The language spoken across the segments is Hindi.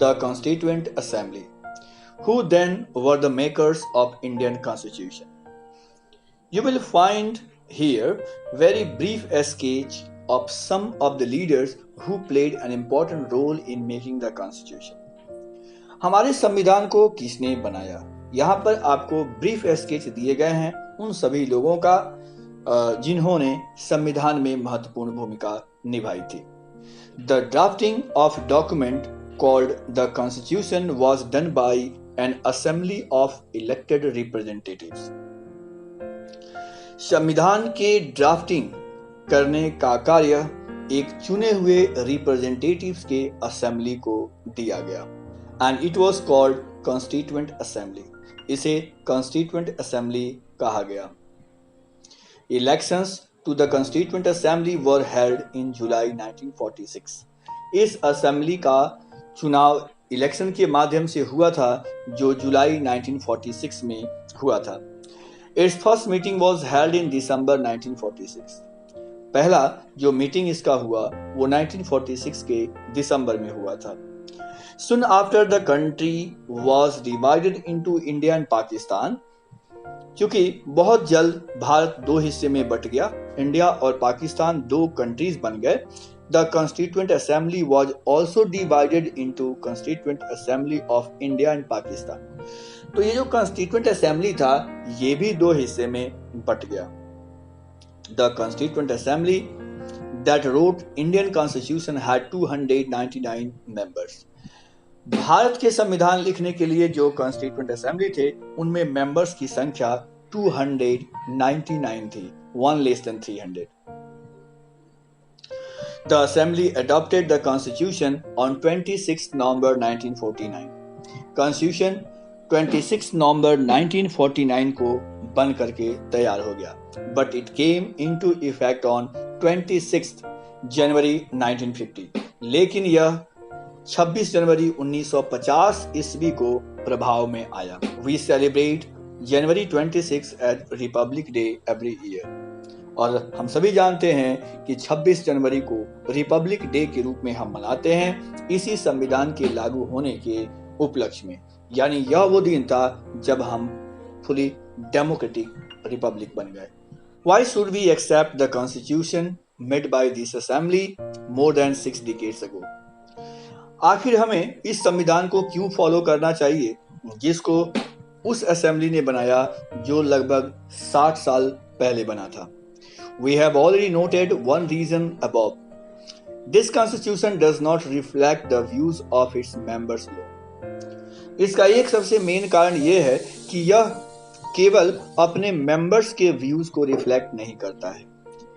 the Constituent Assembly, who then were the makers of Indian Constitution. You will find here very brief sketch of some of the leaders who played an important role in making the Constitution. हमारे संविधान को किसने बनाया? यहाँ पर आपको ब्रीफ स्केच दिए गए हैं उन सभी लोगों का जिन्होंने संविधान में महत्वपूर्ण भूमिका निभाई थी। The drafting of document called the Constitution was done by an assembly of elected representatives. संविधान के ड्राफ्टिंग करने का कार्य एक चुने हुए रिप्रेजेंटेटिव्स के असेंबली को दिया गया and it was called Constituent Assembly. इसे Constituent Assembly कहा गया। Elections to the Constituent Assembly were held in July 1946. इस असेंबली का चुनाव इलेक्शन के माध्यम से हुआ था जो जुलाई 1946 में हुआ था। Its first meeting was held in December 1946. पहला जो मीटिंग इसका हुआ वो 1946 के दिसंबर में हुआ था। Soon after the country was divided into India and Pakistan, क्योंकि बहुत जल्द भारत दो हिस्से में बट गया, इंडिया और पाकिस्तान दो कंट्रीज बन गए। The Constituent Assembly was also divided into Constituent Assembly of India and Pakistan. तो ये जो Constituent Assembly था ये भी दो हिस्से में बट गया। The Constituent Assembly that wrote Indian Constitution had 299 members. Bharat के संविधान लिखने के लिए जो कॉन्स्टिट्यूएंट असेंबली थे उनमें मेंबर्स की संख्या 299 थी, one less than 300. The assembly adopted the constitution on 26 November 1949. Constitution 26 नवंबर 1949 को बन करके तैयार हो गया, but it came into effect on 26 जनवरी 1950. लेकिन यह 26 जनवरी 1950 ईस्वी को प्रभाव में आया। We celebrate January 26 as Republic Day every year. और हम सभी जानते हैं कि 26 जनवरी को रिपब्लिक डे के रूप में हम मनाते हैं इसी संविधान के लागू होने के उपलक्ष्य में। यानी यह वो दिन था जब हम फुली डेमोक्रेटिक रिपब्लिक बन गए। Why should we accept the constitution made by this assembly more than 6 decades ago? आखिर हमें इस संविधान को क्यों फॉलो करना चाहिए जिसको उस असेंबली ने बनाया जो लगभग 60 साल पहले बना था। We have already noted one reason above. This constitution does not reflect the views of its members alone. इसका एक सबसे मेन कारण यह है कि यह केवल अपने मेंबर्स के व्यूज को रिफ्लेक्ट नहीं करता है।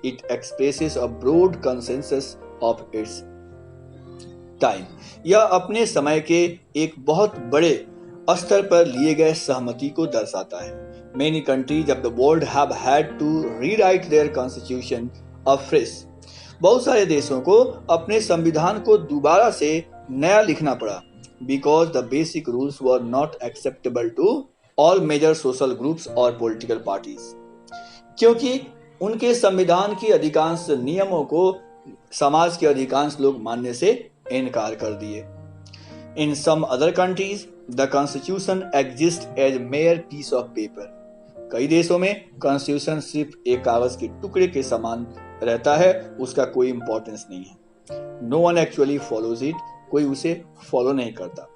It expresses a broad consensus of its time. यह अपने समय के एक बहुत बड़े स्तर पर लिए गए सहमति को दर्शाता है। Many countries of the world have had to rewrite their constitution afresh. बहुत सारे देशों को अपने संविधान को दोबारा से नया लिखना पड़ा because the basic rules were not acceptable to all major social groups or political parties. क्योंकि उनके संविधान के अधिकांश नियमों को समाज के अधिकांश लोग मानने से इनकार कर दिए। In some other countries, the constitution exists as mere piece of paper. कई देशों में कॉन्स्टिट्यूशन सिर्फ एक कागज के टुकड़े के समान रहता है, उसका कोई इंपॉर्टेंस नहीं है। No one actually follows it. कोई उसे फॉलो नहीं करता।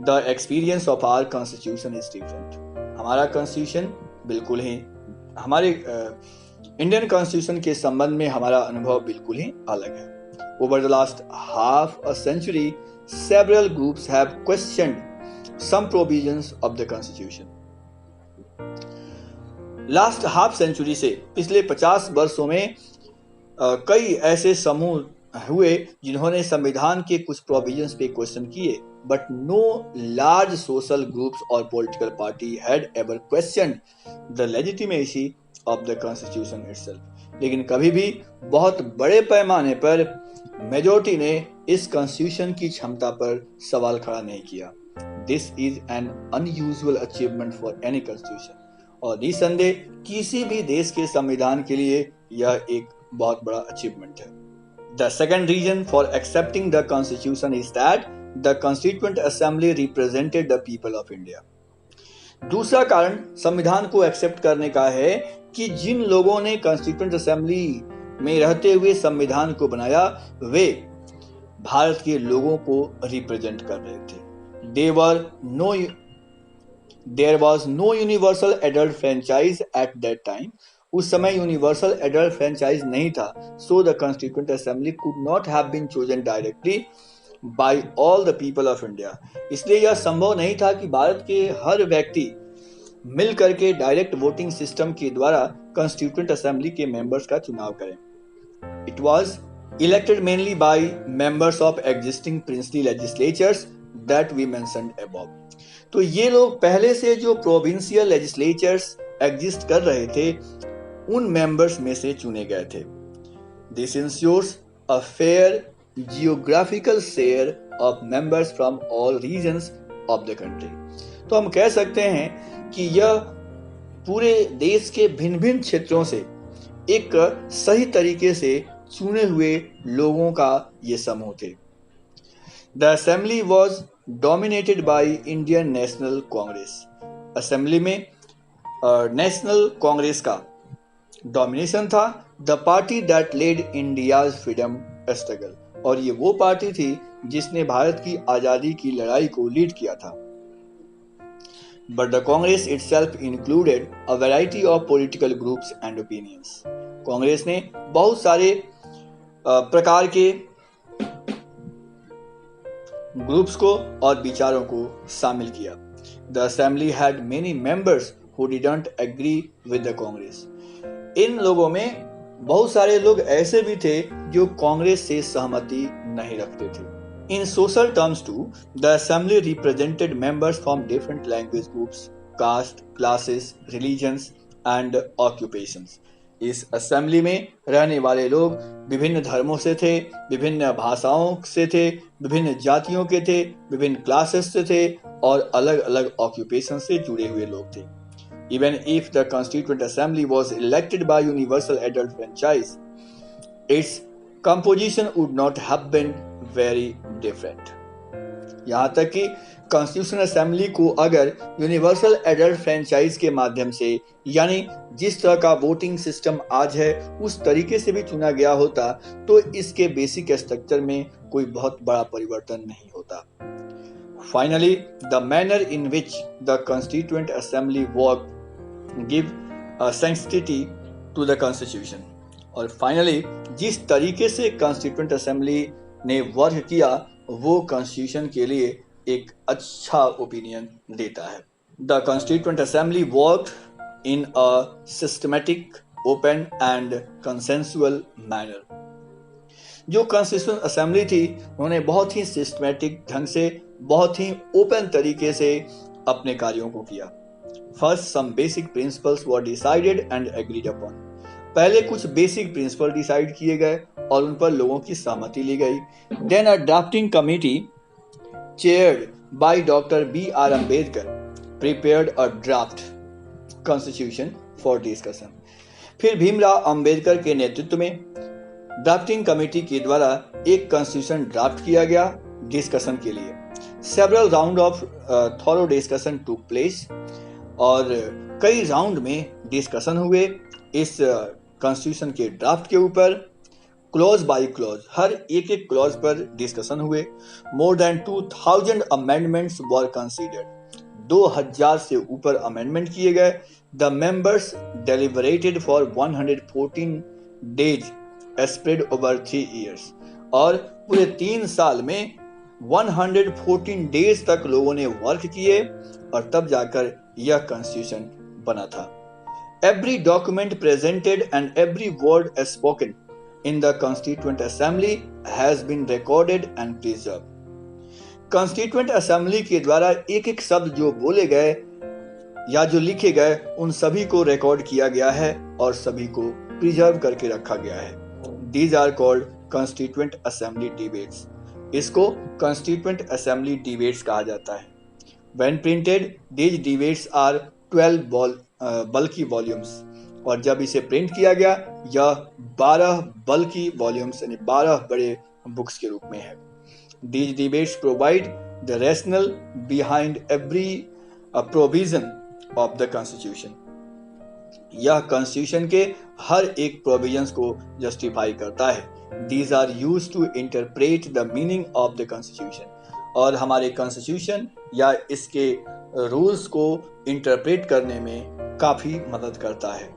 The experience of our constitution is different. हमारा कॉन्स्टिट्यूशन बिल्कुल ही हमारे इंडियन कॉन्स्टिट्यूशन के संबंध में हमारा अनुभव बिल्कुल ही अलग है। Over the last half a century, several groups have questioned some provisions of the Constitution. Last half century से पिछले 50 वर्षों में कई ऐसे समूह हुए जिन्होंने संविधान के कुछ प्रोविजंस पे क्वेश्चन किए, but no large social groups or political party had ever questioned the legitimacy of the Constitution itself. लेकिन कभी भी बहुत बड़े पैमाने पर मेजॉरिटी ने इस कॉन्स्टिट्यूशन की क्षमता पर सवाल खड़ा नहीं किया। This is an unusual achievement for any constitution. और निसंदेह किसी भी देश के संविधान के लिए यह एक बहुत बड़ा अचीवमेंट है। The second reason for accepting the constitution is that the constituent assembly represented the people of India. दूसरा कारण संविधान को एक्सेप्ट करने का है कि जिन लोगों ने कॉन्स्टिट्यूएंट असेंबली में रहते हुए संविधान को बनाया वे भारत के लोगों को रिप्रेजेंट कर रहे थे। There was no universal adult franchise at that time. उस समय यूनिवर्सल एडल्ट फ्रेंचाइज नहीं था, so the Constituent Assembly could not have been chosen directly by all the people of India. इसलिए यह संभव नहीं था कि भारत के हर व्यक्ति मिल करके डायरेक्ट वोटिंग सिस्टम के द्वारा कॉन्स्टिट्यूएंट असेंबली के मेंबर्स का चुनाव करें। It was elected mainly by members of existing princely legislatures that we mentioned above. तो ये लोग पहले से जो प्रोविंशियल लेजिस्लेचर्स एग्जिस्ट कर रहे थे उन मेंबर्स में से चुने गए थे। This ensures a fair geographical share of members from all regions of the country. तो हम कह सकते हैं कि यह पूरे देश के भिन्न भिन्न क्षेत्रों से एक सही तरीके से चुने हुए लोगों का ये समूह थे। The assembly was dominated by Indian National Congress. Assembly में नेशनल कांग्रेस का डोमिनेशन था। The party that led India's freedom struggle, और ये वो पार्टी थी जिसने भारत की आजादी की लड़ाई को लीड किया था। But the Congress itself included a variety of political groups and opinions. Congress ने बहुत सारे प्रकार के ग्रुप्स को और विचारों को शामिल किया। The assembly had many members who didn't agree with the Congress. इन लोगों में बहुत सारे लोग ऐसे भी थे जो कांग्रेस से सहमति नहीं रखते थे। In social terms to the assembly represented members from different language groups, caste, classes, religions and occupations. इस असेंबली में रहने वाले लोग विभिन्न धर्मों से थे, विभिन्न भाषाओं से थे, विभिन्न जातियों के थे, विभिन्न क्लासेस से थे और अलग अलग ऑक्यूपेशन से जुड़े हुए लोग थे। Even if the Constituent Assembly was elected by universal adult franchise, its composition would not have been very different. यहाँ तक कि कॉन्स्टिट्यूशन असेंबली को अगर यूनिवर्सल एडल्ट फ्रेंचाइज के माध्यम से, यानी जिस तरह का वोटिंग सिस्टम आज है उस तरीके से भी चुना गया होता तो इसके बेसिक स्ट्रक्चर में कोई बहुत बड़ा परिवर्तन नहीं होता। Finally, the manner in which the Constituent Assembly worked give a sanctity to the Constitution. और फाइनली जिस तरीके से कॉन्स्टिट्यूएंट असेंबली ने वर्क किया वो कॉन्स्टिट्यूशन के लिए एक अच्छा ओपिनियन देता है। The constituent assembly worked in a systematic, open and consensual manner. जो कॉन्स्टिट्यूएंट असेंबली थी उन्होंने बहुत ही सिस्टमैटिक ढंग से, बहुत ही ओपन तरीके से अपने कार्यों को किया। First, some basic principles were decided and agreed upon. पहले कुछ बेसिक प्रिंसिपल डिसाइड किए गए और उन पर लोगों की सहमति ली गई। Then a drafting committee chaired by doctor B.R. Ambedkar prepared a draft constitution for discussion. फिर भीमराव अम्बेडकर के नेतृत्व में ड्राफ्टिंग कमेटी के द्वारा एक कॉन्स्टिट्यूशन ड्राफ्ट किया गया डिस्कशन के लिए। Several round of thorough discussion took place, और कई राउंड में डिस्कशन हुए इस कॉन्स्टिट्यूशन के ड्राफ्ट के ऊपर। क्लॉज बाय क्लॉज, हर एक एक क्लॉज पर डिस्कशन हुए। मोर देन 2000 अमेंडमेंट्स वर कंसीडर्ड। 2000 से ऊपर अमेंडमेंट किए गए। The members deliberated for 114 days spread over 3 years, और पूरे 3 साल में 114 डेज तक लोगों ने वर्क किए और तब जाकर यह कॉन्स्टिट्यूशन बना था। Every document presented and every word spoken in the constituent assembly has been recorded and preserved. Constituent assembly के द्वारा एक एक शब्द जो बोले गए या जो लिखे गए उन सभी को रिकॉर्ड किया गया है और सभी को प्रिजर्व करके रखा गया है। These are called constituent assembly debates. इसको कॉन्स्टिट्यूएंट असेंबली डिबेट्स कहा जाता है। When printed, these debates are 12 bulky volumes, और जब इसे प्रिंट किया गया यह 12 बल्कि वॉल्यूम्स यानी 12 बड़े बुक्स के रूप में है। These debates provide the rationale behind every provision of the Constitution. यह कॉन्स्टिट्यूशन के हर एक प्रोविजंस को जस्टिफाई करता है. These are used to interpret the meaning of the Constitution. और हमारे कॉन्स्टिट्यूशन या इसके रूल्स को इंटरप्रेट करने में काफी मदद करता है.